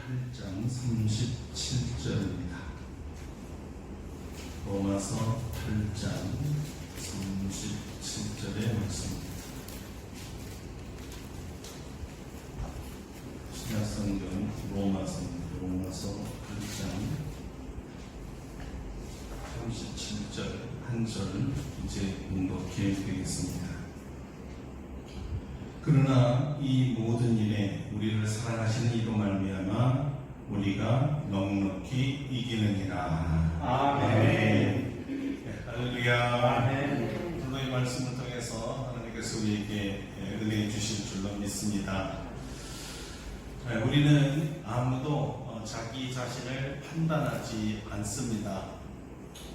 8장 37절입니다. 로마서 8장 37절의 말씀입니다. 신약성경 로마서 8장 37절 한 절 이제 공독해 드리겠습니다. 그러나 이 모든 일에 우리를 사랑하시는 이로 말미암아 우리가 넉넉히 이기느니라. 아멘. 할렐루야. 아멘. 오늘의 말씀을 통해서 하나님께서 우리에게 은혜 주실 줄로 믿습니다. 우리는 아무도 자기 자신을 판단하지 않습니다.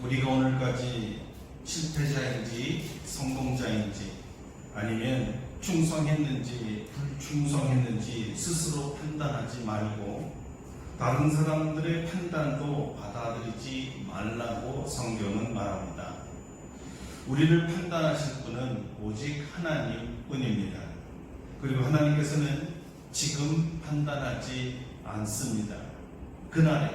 우리가 오늘까지 실패자인지 성공자인지 아니면 충성했는지 불충성했는지 스스로 판단하지 말고 다른 사람들의 판단도 받아들이지 말라고 성경은 말합니다. 우리를 판단하실 분은 오직 하나님뿐입니다. 그리고 하나님께서는 지금 판단하지 않습니다. 그날에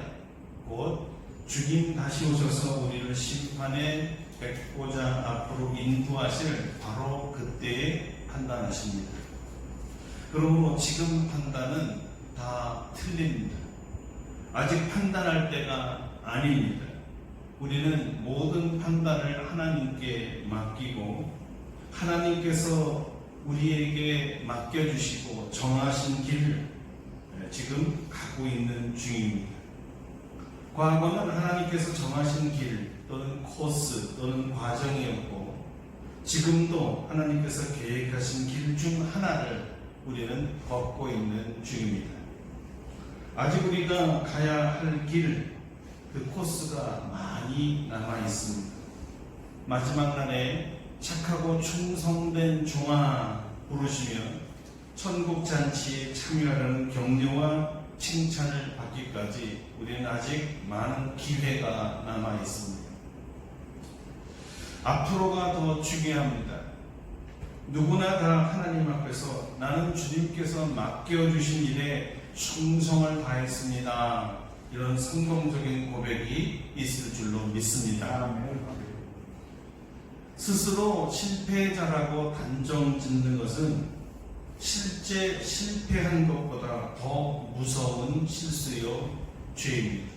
곧 주님 다시 오셔서 우리를 심판의 백보자 앞으로 인도하실 바로 그때에 판단하십니다. 그러므로 지금 판단은 다 틀립니다. 아직 판단할 때가 아닙니다. 우리는 모든 판단을 하나님께 맡기고 하나님께서 우리에게 맡겨주시고 정하신 길을 지금 가고 있는 중입니다. 과거는 하나님께서 정하신 길 또는 코스 또는 과정이었고 지금도 하나님께서 계획하신 길 중 하나를 우리는 걷고 있는 중입니다. 아직 우리가 가야 할 길, 그 코스가 많이 남아 있습니다. 마지막 날에 착하고 충성된 종아 부르시며 천국 잔치에 참여하는 격려와 칭찬을 받기까지 우리는 아직 많은 기회가 남아 있습니다. 앞으로가 더 중요합니다. 누구나 다 하나님 앞에서 나는 주님께서 맡겨주신 일에 충성을 다했습니다. 이런 성공적인 고백이 있을 줄로 믿습니다. 스스로 실패자라고 단정 짓는 것은 실제 실패한 것보다 더 무서운 실수요 죄입니다.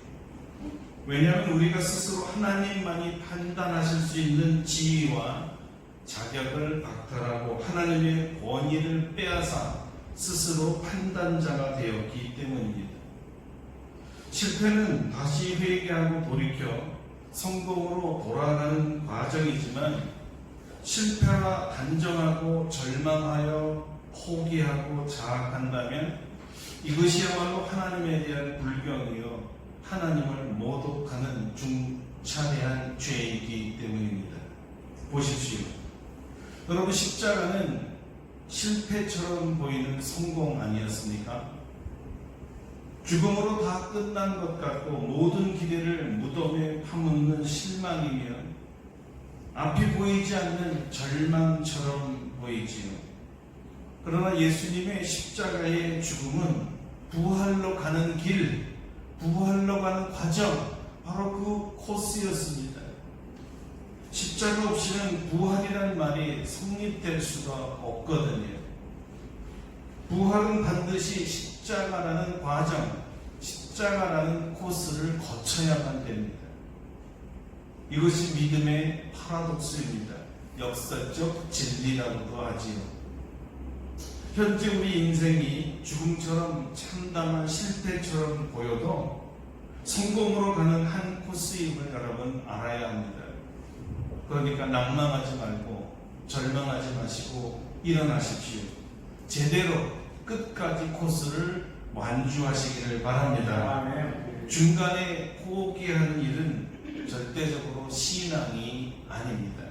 왜냐하면 우리가 스스로 하나님만이 판단하실 수 있는 지위와 자격을 박탈하고 하나님의 권위를 빼앗아 스스로 판단자가 되었기 때문입니다. 실패는 다시 회개하고 돌이켜 성공으로 돌아가는 과정이지만 실패와 단정하고 절망하여 포기하고 자학한다면 이것이야말로 하나님에 대한 불경이요 하나님을 모독하는 중차대한 죄이기 때문입니다. 보십시오. 여러분, 십자가는 실패처럼 보이는 성공 아니었습니까? 죽음으로 다 끝난 것 같고 모든 기대를 무덤에 파묻는 실망이며 앞이 보이지 않는 절망처럼 보이지요. 그러나 예수님의 십자가의 죽음은 부활로 가는 길, 부활로 가는 과정, 바로 그 코스였습니다. 십자가 없이는 부활이라는 말이 성립될 수가 없거든요. 부활은 반드시 십자가라는 과정, 십자가라는 코스를 거쳐야만 됩니다. 이것이 믿음의 파라독스입니다. 역사적 진리라고도 하지요. 현재 우리 인생이 죽음처럼 참담한 실패처럼 보여도 성공으로 가는 한 코스임을 여러분 알아야 합니다. 그러니까 낭망하지 말고 절망하지 마시고 일어나십시오. 제대로 끝까지 코스를 완주하시기를 바랍니다. 중간에 포기하는 일은 절대적으로 신앙이 아닙니다.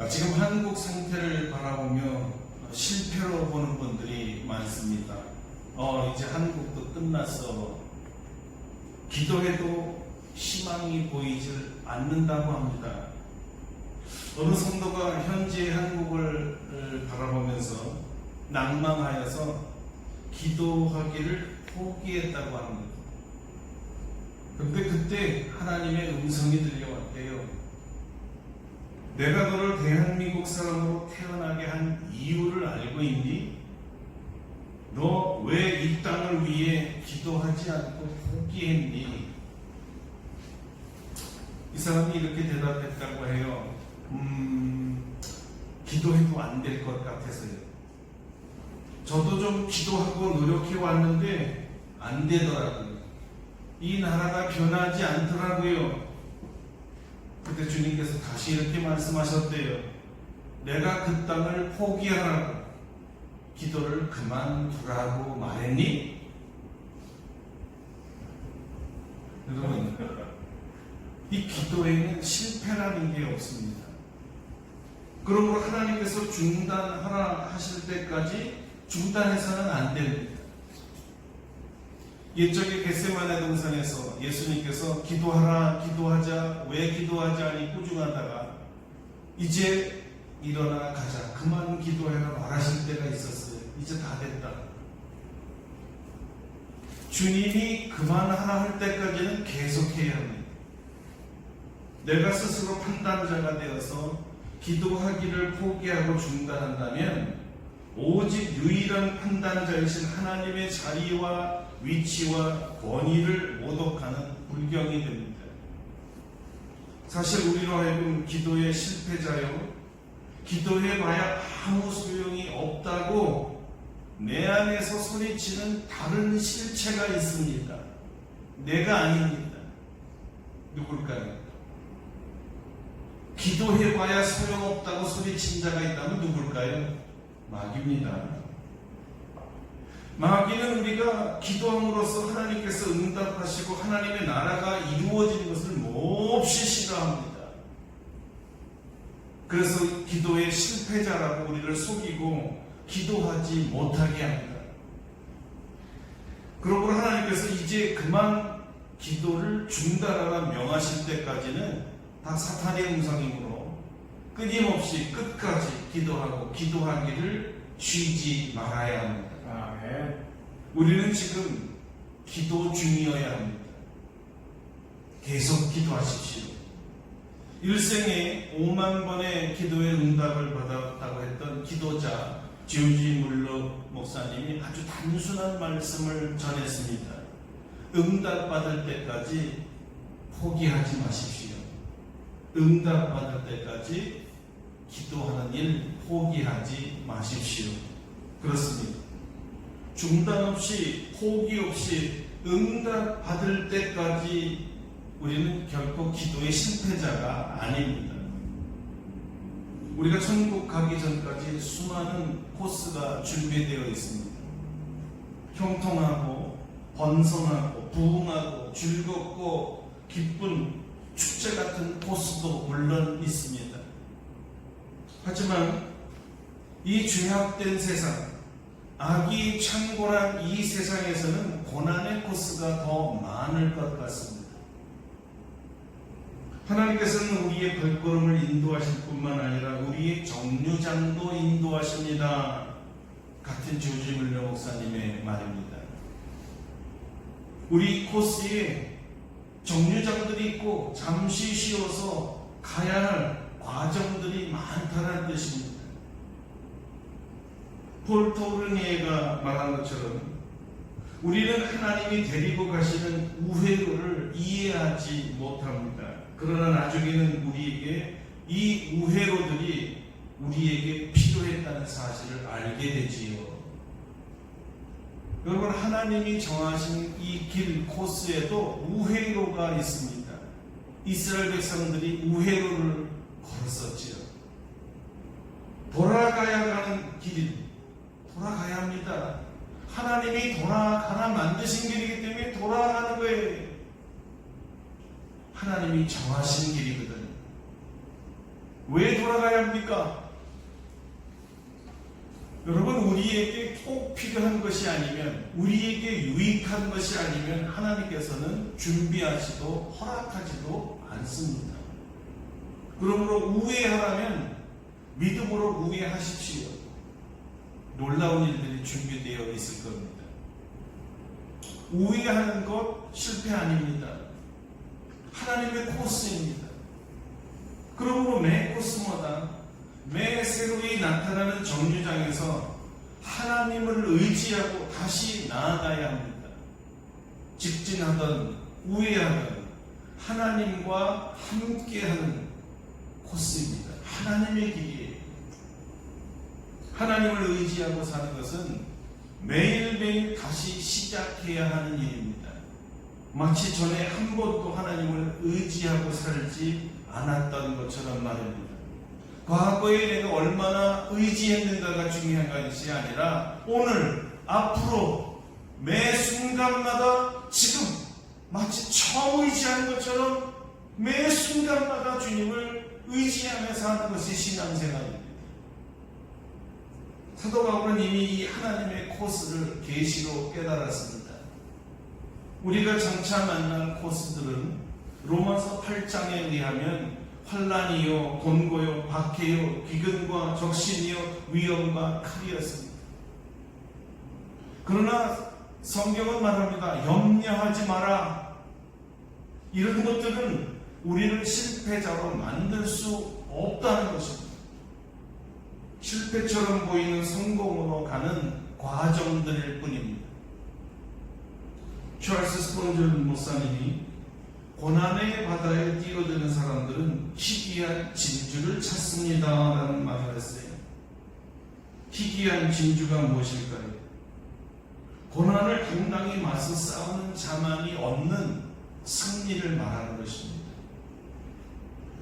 지금 한국 상태를 바라보며 실패로 보는 분들이 많습니다. 이제 한국도 끝났어. 기도해도 희망이 보이질 않는다고 합니다. 어느 성도가 현재 한국을 바라보면서 낭망하여서 기도하기를 포기했다고 합니다. 그런데 그때 하나님의 음성이 들려왔대요. 내가 너를 대한민국 사람으로 태어나게 한 이유를 알고 있니? 너 왜 이 땅을 위해 기도하지 않고 포기했니? 이 사람이 이렇게 대답했다고 해요. 기도해도 안 될 것 같아서요. 저도 좀 기도하고 노력해 왔는데 안 되더라고요. 이 나라가 변하지 않더라고요. 그때 주님께서 다시 이렇게 말씀하셨대요. 내가 그 땅을 포기하라고 기도를 그만두라고 말했니? 여러분, 이 기도에는 실패라는 게 없습니다. 그러므로 하나님께서 중단하라 하실 때까지 중단해서는 안 됩니다. 옛적에 겟세마네 동산에서 예수님께서 기도하라 기도하자 왜 기도하지 않니 꾸중하다가 이제 일어나 가자 그만 기도해라 말하실 때가 있었어요. 이제 다 됐다. 주님이 그만하라 할 때까지는 계속해야 합니다. 내가 스스로 판단자가 되어서 기도하기를 포기하고 중단한다면 오직 유일한 판단자이신 하나님의 자리와 위치와 권위를 모독하는 불경이 됩니다. 사실 우리로 하여금 기도의 실패자요, 기도해봐야 아무 소용이 없다고 내 안에서 소리치는 다른 실체가 있습니다. 내가 아닙니다. 누굴까요? 기도해봐야 소용없다고 소리친 자가 있다면 누굴까요? 마귀입니다. 마귀는 우리가 기도함으로써 하나님께서 응답하시고 하나님의 나라가 이루어지는 것을 몹시 싫어합니다. 그래서 기도의 실패자라고 우리를 속이고 기도하지 못하게 합니다. 그러므로 하나님께서 이제 그만 기도를 중단하라 명하실 때까지는 다 사탄의 음성이므로 끊임없이 끝까지 기도하고 기도하기를 쉬지 말아야 합니다. 우리는 지금 기도 중이어야 합니다. 계속 기도하십시오. 일생에 5만 번의 기도의 응답을 받았다고 했던 기도자 지오지 물러 목사님이 아주 단순한 말씀을 전했습니다. 응답받을 때까지 포기하지 마십시오. 응답받을 때까지 기도하는 일 포기하지 마십시오. 그렇습니다. 중단 없이 포기 없이 응답받을 때까지 우리는 결코 기도의 실패자가 아닙니다. 우리가 천국 가기 전까지 수많은 코스가 준비되어 있습니다. 형통하고 번성하고 부흥하고 즐겁고 기쁜 축제 같은 코스도 물론 있습니다. 하지만 이 죄악된 세상, 악이 창궐한 이 세상에서는 고난의 코스가 더 많을 것 같습니다. 하나님께서는 우리의 발걸음을 인도하실 뿐만 아니라 우리의 정류장도 인도하십니다. 같은 지오지 물러 목사님의 말입니다. 우리 코스에 정류장들이 있고 잠시 쉬어서 가야 할 과정들이 많다는 뜻입니다. 폴토르니에가 말한 것처럼 우리는 하나님이 데리고 가시는 우회로를 이해하지 못합니다. 그러나 나중에는 우리에게 이 우회로들이 우리에게 필요했다는 사실을 알게 되지요. 여러분, 하나님이 정하신 이 길 코스에도 우회로가 있습니다. 이스라엘 백성들이 우회로를 걸었었지요. 돌아가야 하는 길, 돌아가야 합니다. 하나님이 돌아가나 만드신 길이기 때문에 돌아가는 거예요. 하나님이 정하신 길이거든요. 왜 돌아가야 합니까? 여러분, 우리에게 꼭 필요한 것이 아니면, 우리에게 유익한 것이 아니면 하나님께서는 준비하지도 허락하지도 않습니다. 그러므로 우회하라면 믿음으로 우회하십시오. 놀라운 일들이 준비되어 있을 겁니다. 우회하는 것 실패 아닙니다. 하나님의 코스입니다. 그러므로 매 코스마다 매 새로이 나타나는 정류장에서 하나님을 의지하고 다시 나아가야 합니다. 직진하던 우회하던 하나님과 함께하는 코스입니다. 하나님의 길이에요. 하나님을 의지하고 사는 것은 매일매일 다시 시작해야 하는 일입니다. 마치 전에 한 번도 하나님을 의지하고 살지 않았던 것처럼 말입니다. 과거에 내가 얼마나 의지했는가가 중요한 것이 아니라 오늘, 앞으로, 매 순간마다 지금 마치 처음 의지하는 것처럼 매 순간마다 주님을 의지하며 사는 것이 신앙생활입니다. 사도 바울은 이미 이 하나님의 코스를 계시로 깨달았습니다. 우리가 장차 만날 코스들은 로마서 8장에 의하면 환난이요, 곤고요, 박해요, 기근과 적신이요, 위험과 칼이었습니다. 그러나 성경은 말합니다. 염려하지 마라. 이런 것들은 우리를 실패자로 만들 수 없다는 것입니다. 실패처럼 보이는 성공으로 가는 과정들일 뿐입니다. 찰스 스폰전 목사님이 고난의 바다에 뛰어드는 사람들은 희귀한 진주를 찾습니다 라는 말을 했어요. 희귀한 진주가 무엇일까요? 고난을 당당히 맞서 싸우는 자만이 얻는 승리를 말하는 것입니다.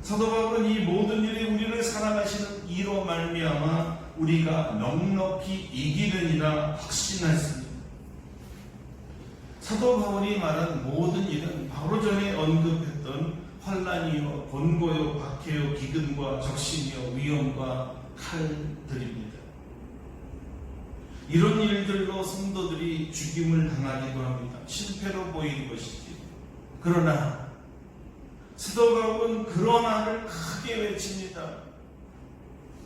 사도 바울은 이 모든 일에 우리를 사랑하시는 이로 말미암아 우리가 넉넉히 이기느니라 확신했습니다. 사도 바울이 말한 모든 일은 바로 전에 언급했던 환난이요, 곤고요, 박해요, 기근과 적신이요, 위험과 칼들입니다. 이런 일들로 성도들이 죽임을 당하기도 합니다. 실패로 보이는 것이지. 그러나 사도 바울은 그러나를 크게 외칩니다.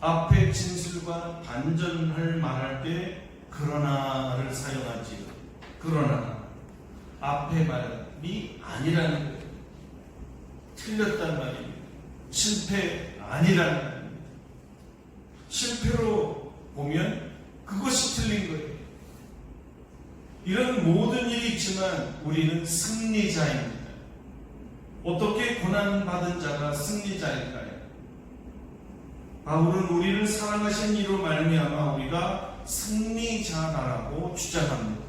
앞에 진술과 반전을 말할 때 그러나를 사용하지요. 그러나 앞에 말이 아니라는 거예요. 틀렸단 말입니다. 실패 아니라는 말입니다. 실패로 보면 그것이 틀린 거예요. 이런 모든 일이 있지만 우리는 승리자입니다. 어떻게 고난받은 자가 승리자일까요? 바울은 우리를 사랑하신 이로 말미암아 우리가 승리자라고 주장합니다.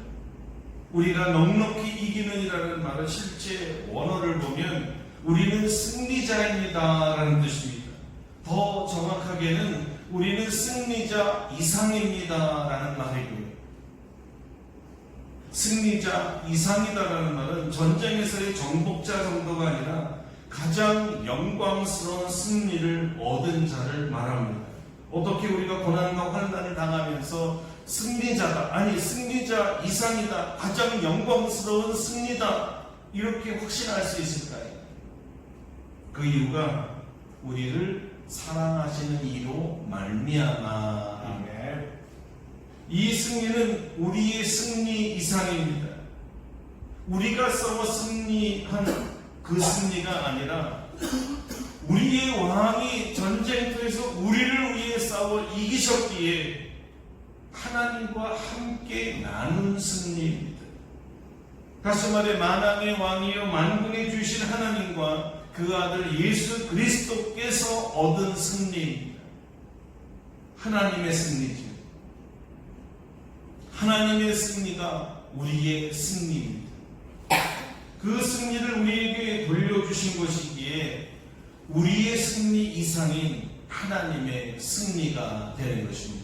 우리가 넉넉히 이기는이라는 말은 실제 원어를 보면 우리는 승리자입니다 라는 뜻입니다. 더 정확하게는 우리는 승리자 이상입니다 라는 말이고요. 승리자 이상이다라는 말은 전쟁에서의 정복자 정도가 아니라 가장 영광스러운 승리를 얻은 자를 말합니다. 어떻게 우리가 고난과 환난을 당하면서 승리자다, 아니 승리자 이상이다, 가장 영광스러운 승리다 이렇게 확신할 수 있을까요? 그 이유가 우리를 사랑하시는 이로 말미암아. 이 승리는 우리의 승리 이상입니다. 우리가 싸워 승리한 그 승리가 아니라 우리의 왕이 전쟁터에서 우리를 위해 싸워 이기셨기에 하나님과 함께 나눈 승리입니다. 다시 말해 만왕의 왕이요 만군의 주신 하나님과 그 아들 예수 그리스도께서 얻은 승리입니다. 하나님의 승리죠. 하나님의 승리가 우리의 승리입니다. 그 승리를 우리에게 돌려주신 것이기에 우리의 승리 이상인 하나님의 승리가 되는 것입니다.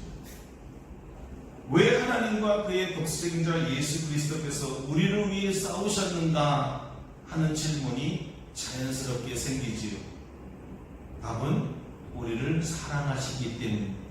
왜 하나님과 그의 독생자 예수 그리스도께서 우리를 위해 싸우셨는가 하는 질문이 자연스럽게 생기지요. 답은 우리를 사랑하시기 때문입니다.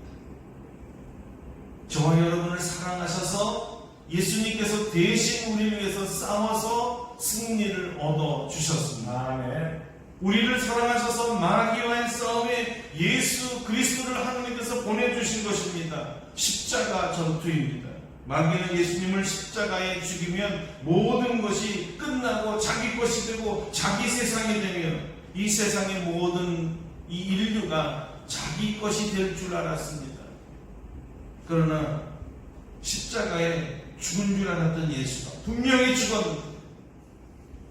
저와 여러분을 사랑하셔서 예수님께서 대신 우리를 위해서 싸워서 승리를 얻어주셨습니다. 아멘. 우리를 사랑하셔서 마귀와의 싸움에 예수 그리스도를 하나님께서 보내주신 것입니다. 십자가 전투입니다. 마귀는 예수님을 십자가에 죽이면 모든 것이 끝나고 자기 것이 되고 자기 세상이 되면 이 세상의 모든 이 인류가 자기 것이 될 줄 알았습니다. 그러나 십자가에 죽은 줄 알았던 예수가 분명히 죽었는데,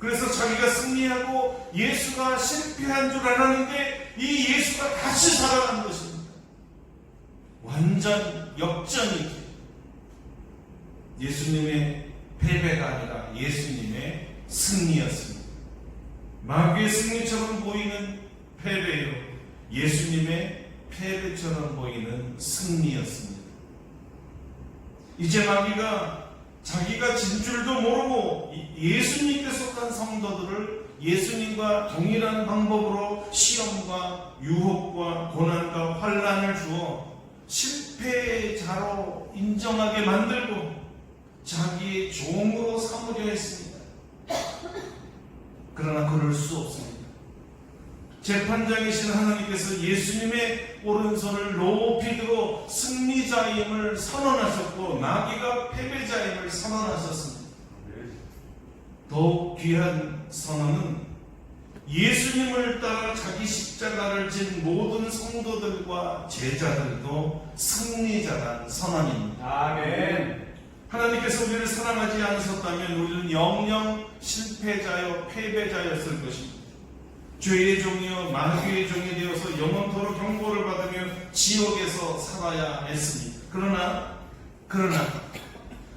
그래서 자기가 승리하고 예수가 실패한 줄 알았는데 이 예수가 다시 살아난 것입니다. 완전 역전이죠. 예수님의 패배가 아니라 예수님의 승리였습니다. 마귀의 승리처럼 보이는 패배요, 예수님의 패배처럼 보이는 승리였습니다. 이제 마귀가 자기가 진 줄도 모르고 예수님께 속한 성도들을 예수님과 동일한 방법으로 시험과 유혹과 고난과 환난을 주어 실패자로 인정하게 만들고 자기의 종으로 삼으려 했습니다. 그러나 그럴 수 없습니다. 재판장이신 하나님께서 예수님의 오른손을 높이 들어 승리자임을 선언하셨고 마귀가 패배자임을 선언하셨습니다. 더욱 귀한 선언은 예수님을 따라 자기 십자가를 진 모든 성도들과 제자들도 승리자란 선언입니다. 아멘. 하나님께서 우리를 사랑하지 않으셨다면 우리는 영영 실패자여 패배자였을 것입니다. 죄의 종이요 마귀의 종이 되어서 영원토록 경고를 받으며 지옥에서 살아야 했습니다. 그러나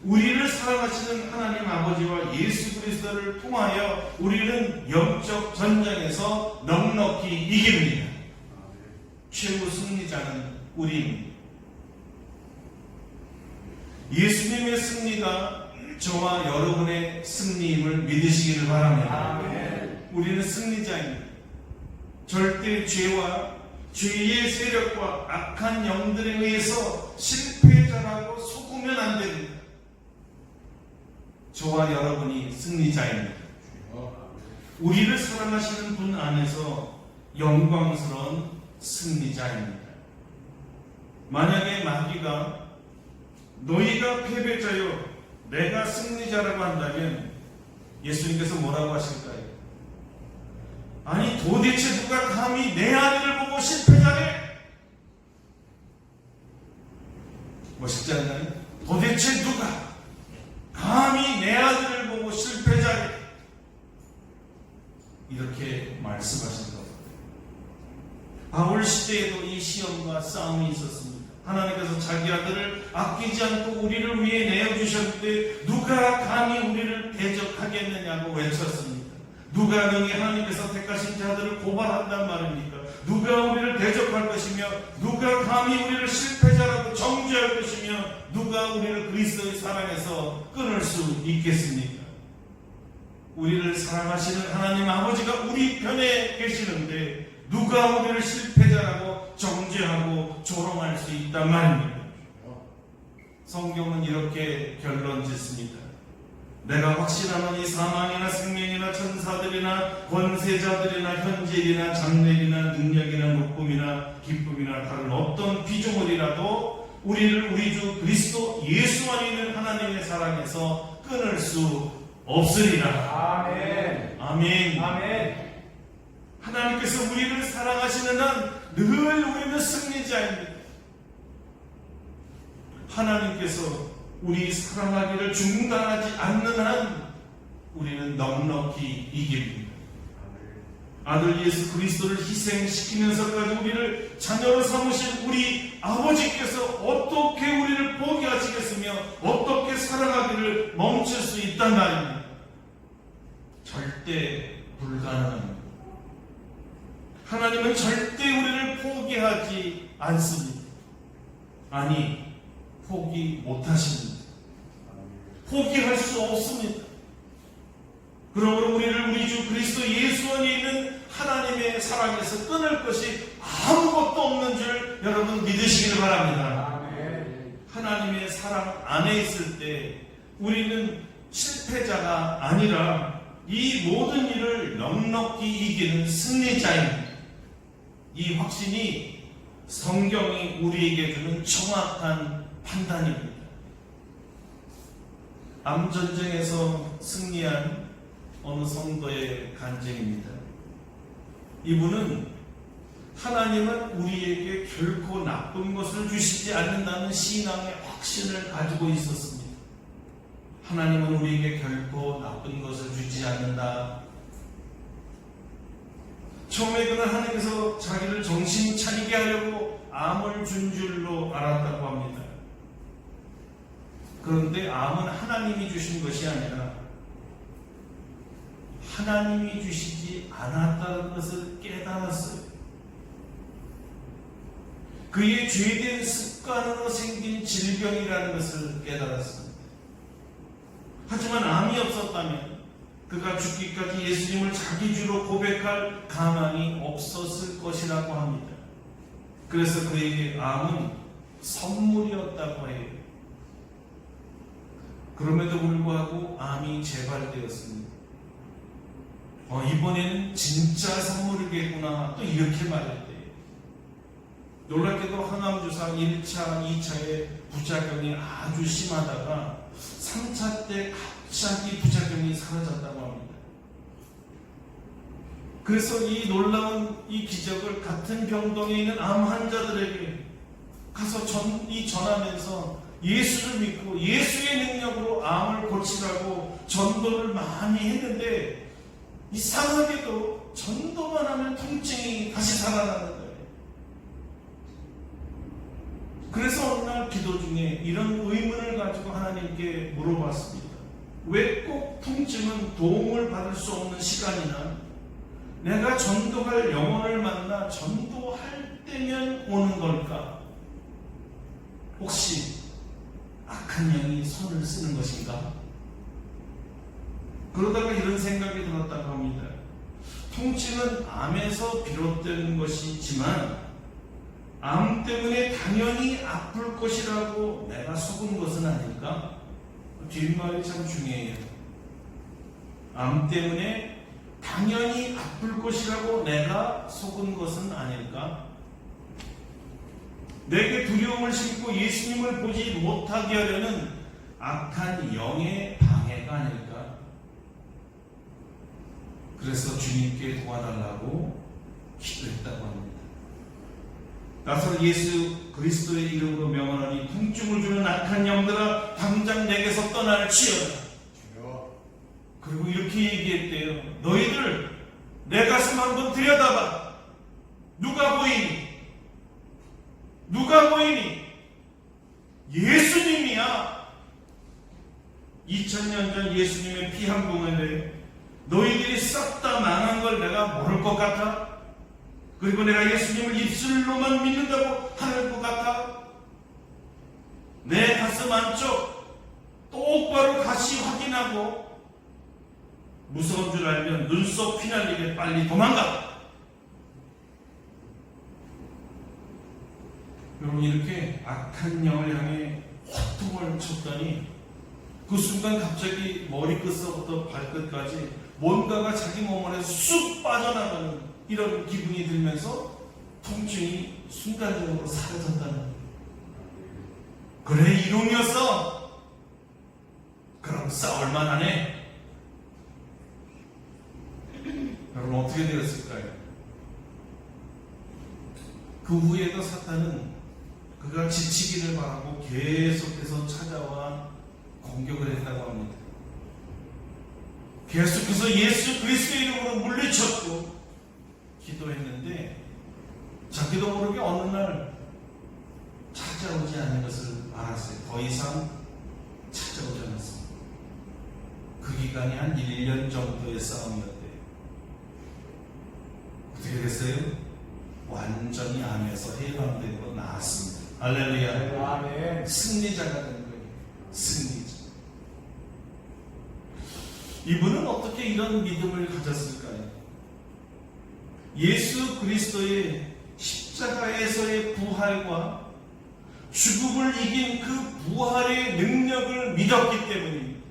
우리를 사랑하시는 하나님 아버지와 예수 그리스도를 통하여 우리는 영적 전쟁에서 넉넉히 이깁니다. 최후 승리자는 우리입니다. 예수님의 승리가 저와 여러분의 승리임을 믿으시기를 바랍니다. 아멘. 우리는 승리자입니다. 절대 죄와 죄의 세력과 악한 영들에 의해서 실패자라고 속으면 안 됩니다. 저와 여러분이 승리자입니다. 우리를 사랑하시는 분 안에서 영광스러운 승리자입니다. 만약에 마귀가 너희가 패배자요 내가 승리자라고 한다면 예수님께서 뭐라고 하실까요? 아니 도대체 누가 감히 내 아들을 보고 실패자래? 멋있지 않나요? 도대체 누가 감히 내 아들을 보고 실패자래? 이렇게 말씀하신 겁니다. 바울 시대에도 이 시험과 싸움이 있었습니다. 하나님께서 자기 아들을 아끼지 않고 우리를 위해 내어주셨는데 누가 감히 우리를 대적하겠느냐고 외쳤습니다. 누가 능히 하나님께서 택하신 자들을 고발한단 말입니까? 누가 우리를 대적할 것이며 누가 감히 우리를 실패자라고 정죄할 것이며 누가 우리를 그리스도의 사랑에서 끊을 수 있겠습니까? 우리를 사랑하시는 하나님 아버지가 우리 편에 계시는데 누가 우리를 실패자라고 정죄하고 조롱할 수 있단 말입니다. 성경은 이렇게 결론 짓습니다. 내가 확신하노니 사망이나 생명이나 천사들이나 권세자들이나 현재이나 장래이나 능력이나 높음이나 기쁨이나 다른 어떤 피조물이라도 우리를 우리 주 그리스도 예수 안에 있는 하나님의 사랑에서 끊을 수 없으리라. 아멘. 아멘. 아멘. 하나님께서 우리를 사랑하시는 한 늘 우리는 승리자입니다. 하나님께서 우리 사랑하기를 중단하지 않는 한 우리는 넉넉히 이깁니다. 아들 예수 그리스도를 희생시키면서까지 우리를 자녀로 삼으신 우리 아버지께서 어떻게 우리를 포기하시겠으며 어떻게 살아가기를 멈출 수 있단 말입니다. 절대 불가능합니다. 하나님은 절대 우리를 포기하지 않습니다. 아니, 포기 못하십니다. 포기할 수 없습니다. 그러므로 우리를 우리 주 그리스도 예수 안에 있는 하나님의 사랑에서 끊을 것이 아무것도 없는 줄 여러분 믿으시길 바랍니다. 하나님의 사랑 안에 있을 때 우리는 실패자가 아니라 이 모든 일을 넉넉히 이기는 승리자입니다. 이 확신이 성경이 우리에게 주는 정확한 판단입니다. 암전쟁에서 승리한 어느 성도의 간증입니다. 이분은 하나님은 우리에게 결코 나쁜 것을 주시지 않는다는 신앙의 확신을 가지고 있었습니다. 하나님은 우리에게 결코 나쁜 것을 주지 않는다. 처음에 그는 하나님께서 자기를 정신 차리게 하려고 암을 준 줄로 알았다고 합니다. 그런데 암은 하나님이 주신 것이 아니라 하나님이 주시지 않았다는 것을 깨달았어요. 그의 죄된 습관으로 생긴 질병이라는 것을 깨달았습니다. 하지만 암이 없었다면 그가 죽기까지 예수님을 자기 주로 고백할 가망이 없었을 것이라고 합니다. 그래서 그에게 암은 선물이었다고 해요. 그럼에도 불구하고 암이 재발되었습니다. 이번에는 진짜 선물이겠구나 또 이렇게 말했대요. 놀랍게도 항암주사 1차, 2차의 부작용이 아주 심하다가 3차 때 갑자기 부작용이 사라졌다고 합니다. 그래서 이 놀라운 이 기적을 같은 병동에 있는 암 환자들에게 가서 전하면서 예수를 믿고 예수의 능력으로 암을 고치라고 전도를 많이 했는데 이상하게도 전도만 하면 통증이 다시 살아나는 거예요. 그래서 어느 날 기도 중에 이런 의문을 가지고 하나님께 물어봤습니다. 왜 꼭 통증은 도움을 받을 수 없는 시간이나 내가 전도할 영혼을 만나 전도할 때면 오는 걸까? 혹시 악한 영이 손을 쓰는 것인가? 그러다가 이런 생각이 들었다고 합니다. 통증은 암에서 비롯되는 것이지만 암 때문에 당연히 아플 것이라고 내가 속은 것은 아닐까? 뒷말이 참 중요해요. 암 때문에 당연히 아플 것이라고 내가 속은 것은 아닐까? 내게 두려움을 심고 예수님을 보지 못하게 하려는 악한 영의 방해가 아닐까? 그래서 주님께 도와달라고 기도했다고 합니다. 나서 예수 그리스도의 이름으로 명하노니 통증을 주는 악한 영들아 당장 내게서 떠날지어다. 그리고 이렇게 얘기했대요. 너희들 내 가슴 한번 들여다봐. 누가 보이니? 누가 보이니? 예수님이야. 2000년 전 예수님의 피 한 봉인데 너희들이 싹 다 망한 걸 내가 모를 것 같아? 그리고 내가 예수님을 입술로만 믿는다고 하는 것 같아? 내 가슴 안쪽 똑바로 다시 확인하고 무서운 줄 알면 눈썹 피날리게 빨리 도망가. 여러분 이렇게 악한 영을 향해 호통을 쳤더니 그 순간 갑자기 머리끝서부터 발끝까지 뭔가가 자기 몸 안에서 쑥 빠져나가는 이런 기분이 들면서 통증이 순간적으로 사라졌다는 거예요. 그래 이놈이었어. 그럼 싸울만 하네. 여러분 어떻게 되었을까요? 그 후에도 사탄은 그가 지치기를 바라고 계속해서 찾아와 공격을 했다고 합니다. 계속해서 예수 그리스도의 이름으로 물리쳤고 기도했는데 자기도 모르게 어느 날 찾아오지 않는 것을 알았어요. 더 이상 찾아오지 않았습니다. 그 기간이 한 1년 정도의 싸움이었대요. 어떻게 됐어요? 완전히 암에서 해방되고 나았습니다. 할렐루야. 아멘. 승리자가 된 거예요. 승리자. 이분은 어떻게 이런 믿음을 가졌을까요? 예수 그리스도의 십자가에서의 부활과 죽음을 이긴 그 부활의 능력을 믿었기 때문입니다.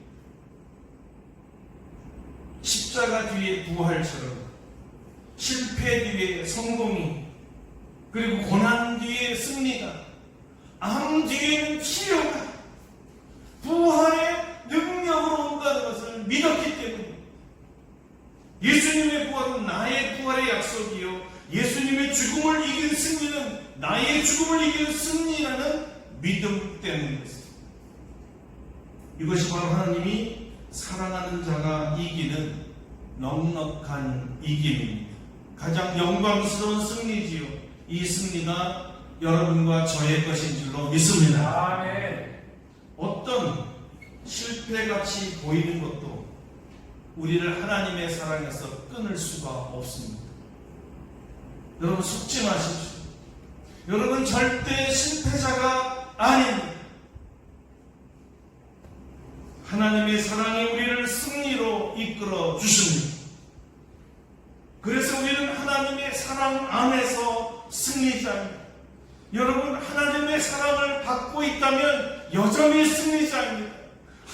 십자가 뒤에 부활처럼 실패 뒤에 성공이, 그리고 고난 뒤에 승리가, 암 뒤에는 치료가, 부활의 능력 능력으로 온다는 것을 믿었기 때문에 예수님의 부활은 나의 부활의 약속이요 예수님의 죽음을 이긴 승리는 나의 죽음을 이긴 승리라는 믿음 때문입니다. 이것이 바로 하나님이 사랑하는 자가 이기는 넉넉한 이김입니다. 가장 영광스러운 승리지요. 이 승리가 여러분과 저의 것인 줄로 믿습니다. 아멘. 어떤 실패같이 보이는 것도 우리를 하나님의 사랑에서 끊을 수가 없습니다. 여러분 속지 마십시오. 여러분 절대 실패자가 아닙니다. 하나님의 사랑이 우리를 승리로 이끌어 주십니다. 그래서 우리는 하나님의 사랑 안에서 승리자입니다. 여러분 하나님의 사랑을 받고 있다면 여전히 승리자입니다.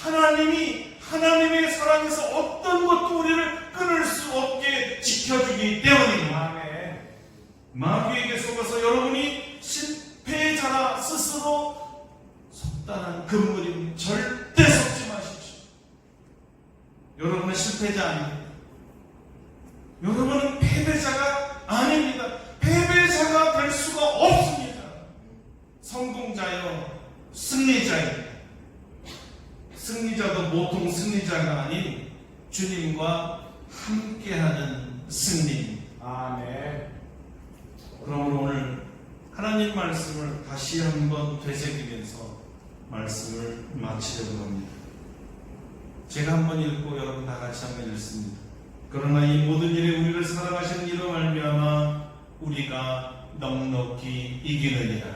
하나님이 하나님의 사랑에서 어떤 것도 우리를 끊을 수 없게 지켜주기 때문입니다. 아멘. 마귀에게 속아서 여러분이 실패자라 스스로 속단한 금물입니다. 절대 속지 마십시오. 여러분은 실패자 아닙니다. 여러분은 패배자가 아닙니다. 패배자가 될 수가 없습니다. 성공자요 승리자입니다. 승리자도 보통 승리자가 아닌 주님과 함께하는 승리입니다. 아멘. 그러므로 오늘 하나님 말씀을 다시 한번 되새기면서 말씀을 마치려고 합니다. 제가 한번 읽고 여러분 다 같이 한번 읽습니다. 그러나 이 모든 일에 우리를 사랑하시는 이로 말미암아 우리가 넉넉히 이기느니라.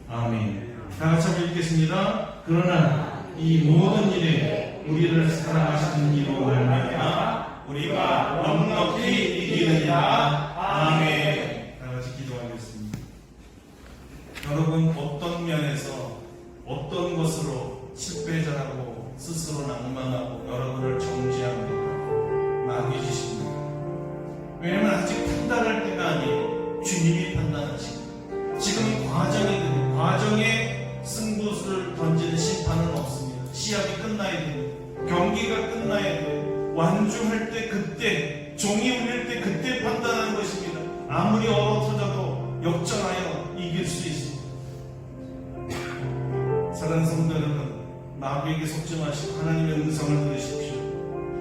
아멘. 다 같이 한번 읽겠습니다. 그러나 이 모든 일에 우리를 사랑하시는 이로 말미암아 우리가 넉넉히 이기느니라. 아멘. 다 같이 기도하겠습니다. 여러분 어떤 면에서 어떤 것으로 실패자라고 스스로 낭만하고 여러분을 정죄합니까? 마귀짓입니다. 왜냐하면 아직 판단할 때가 아니에요. 주님이 판단하십니다. 지금 과정에 승부수를 던지는 심판은 없습니다. 시합이 끝나야 됩니다. 경기가 끝나야 돼요. 완주할 때 그때 종이 울릴 때 그때 판단하는 것입니다. 아무리 얼어터져도 역전하여 이길 수 있습니다. 사랑하는 성도 여러분, 마귀에게 속지 마시고 하나님의 음성을 들으십시오.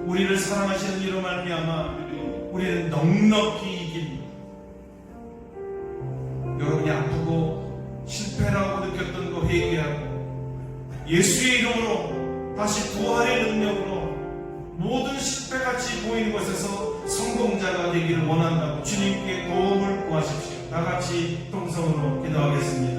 우리를 사랑하시는 이로 말미암아 우리는 넉넉히 이깁니다. 여러분이 아프고 실패라고 느꼈던 거 회개하고 예수의 이름으로 다시 부활의 능력으로 모든 실패같이 보이는 것에서 성공자가 되기를 원한다고 주님께 도움을 구하십시오. 다 같이 통성으로 기도하겠습니다.